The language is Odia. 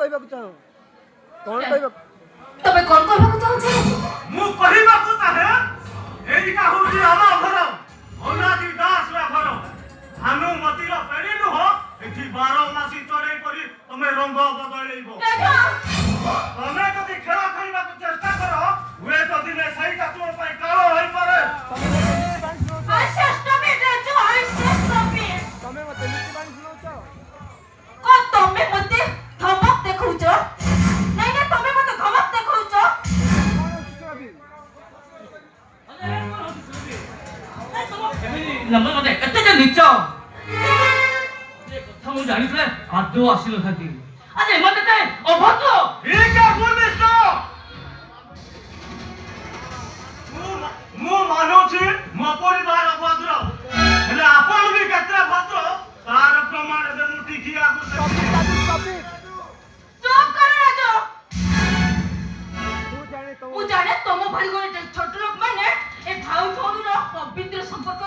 କହିବାକୁ ଚାହଁ କଣ କହିବାକୁ ତମେ କଣ କହିବାକୁ ଚାହୁଁଛ? ମୁଁ କହିବାକୁ ଚାହେଁ ଏଇଟା ହଉଛି ଆମ ଘର ଅନାଦି ଦାସର ଘର ଭାନୁମତିର ପେଡ଼ି ନୁହ ଏଠି 12 ମାସି ଚଢ଼େଇ କରି ତମେ ରଙ୍ଗ ବଦଳେଇବ ତମେ ଯଦି ଖେଳ ଖେଳିବାକୁ ଚେଷ୍ଟା କର ହୁଏତ ଦିନେ ସେଇଟା ତୁମ ପାଇଁ କାଳ ହୋଇପାରେ ତମେ ମତେ ନୀତି ବାଣୀ ଶୁଣାଉଛ ତମେ ମତେ ଧମକ ଦେଖଉଛ? ନାଇଁ ନା ତମେ ମତେ ଧମକ ଦେଖଉଛ? କଣ ଅଛି ଶୁଣାବି ଲମ୍ବା ମତେ ଏତେ ଯେ ନିଚ କଥା ମୁଁ ଜାଣିଥିଲେ ଆଦୌ ଆସିନଥାନ୍ତି। ଆରେ ଏମାନେ ଏତେ ଅଭଦ୍ର ଠିକ ଭୂମିଷ୍ଠ ମୁଁ ମାନୁଛି ମୋ ପରିବାର ଭଦ୍ର ହେଲେ ଆପଣ ବି କେତେ ଭଦ୍ର ତାର ପ୍ରମାଣ ଏବେ ମୁଁ ଟିକିଆକୁ ଚୁପ୍ କର ରାଜ। ମୁଁ ଜାଣେ ମୁଁ ଜାଣେ ତମ ଭଳି ଗୋଟେ ଛୋଟ ଲୋକ ମାନେ ଏ ଭାଇ ଭଉଣୀର ପବିତ୍ର ସମ୍ପର୍କ